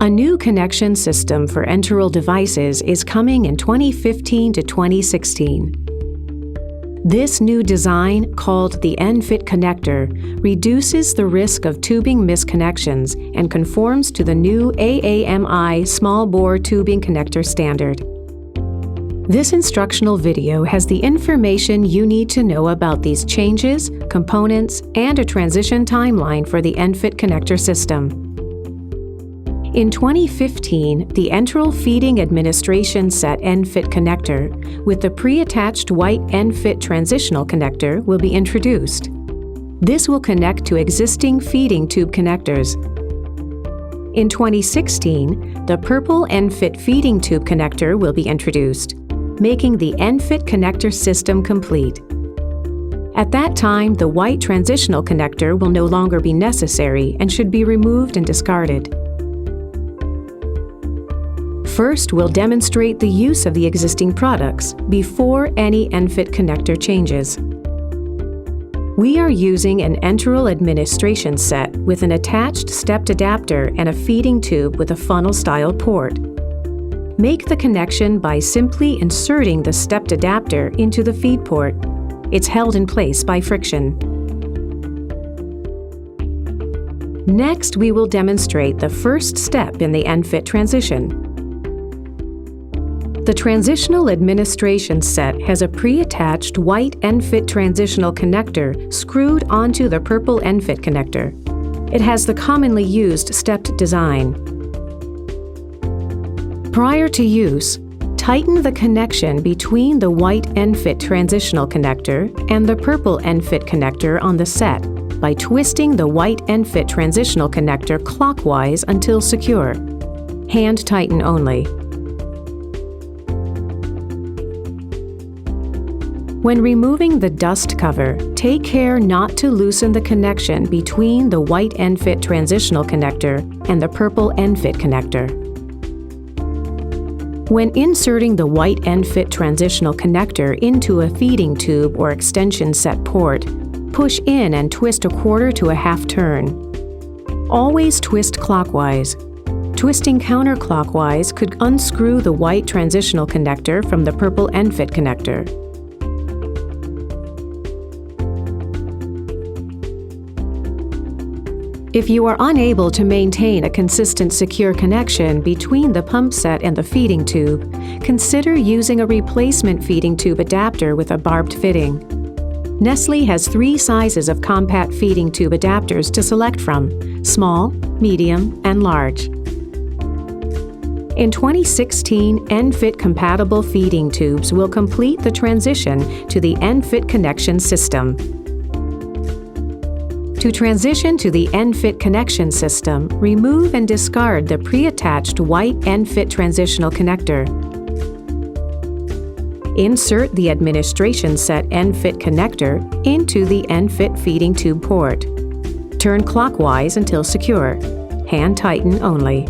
A new connection system for enteral devices is coming in 2015 to 2016. This new design, called the ENFit Connector, reduces the risk of tubing misconnections and conforms to the new AAMI small bore tubing connector standard. This instructional video has the information you need to know about these changes, components, and a transition timeline for the ENFit Connector System. In 2015, the Enteral Feeding Administration Set ENFit Connector with the pre-attached white ENFit Transitional Connector will be introduced. This will connect to existing feeding tube connectors. In 2016, the purple ENFit Feeding Tube Connector will be introduced, making the ENFit Connector System complete. At that time, the white Transitional Connector will no longer be necessary and should be removed and discarded. First, we'll demonstrate the use of the existing products before any ENFit connector changes. We are using an enteral administration set with an attached stepped adapter and a feeding tube with a funnel-style port. Make the connection by simply inserting the stepped adapter into the feed port. It's held in place by friction. Next, we will demonstrate the first step in the ENFit transition. The Transitional Administration Set has a pre-attached white ENFit Transitional Connector screwed onto the purple ENFit connector. It has the commonly used stepped design. Prior to use, tighten the connection between the white ENFit Transitional Connector and the purple ENFit connector on the set by twisting the white ENFit Transitional Connector clockwise until secure. Hand tighten only. When removing the dust cover, take care not to loosen the connection between the white ENFit Transitional Connector and the purple ENFit connector. When inserting the white ENFit Transitional Connector into a feeding tube or extension set port, push in and twist a quarter to a half turn. Always twist clockwise. Twisting counterclockwise could unscrew the white Transitional Connector from the purple ENFit connector. If you are unable to maintain a consistent secure connection between the pump set and the feeding tube, consider using a replacement feeding tube adapter with a barbed fitting. Nestle has 3 sizes of compact feeding tube adapters to select from: small, medium, and large. In 2016, ENFit compatible feeding tubes will complete the transition to the ENFit connection system. To transition to the ENFit connection system, remove and discard the pre-attached white ENFit transitional connector. Insert the administration set ENFit connector into the ENFit feeding tube port. Turn clockwise until secure. Hand tighten only.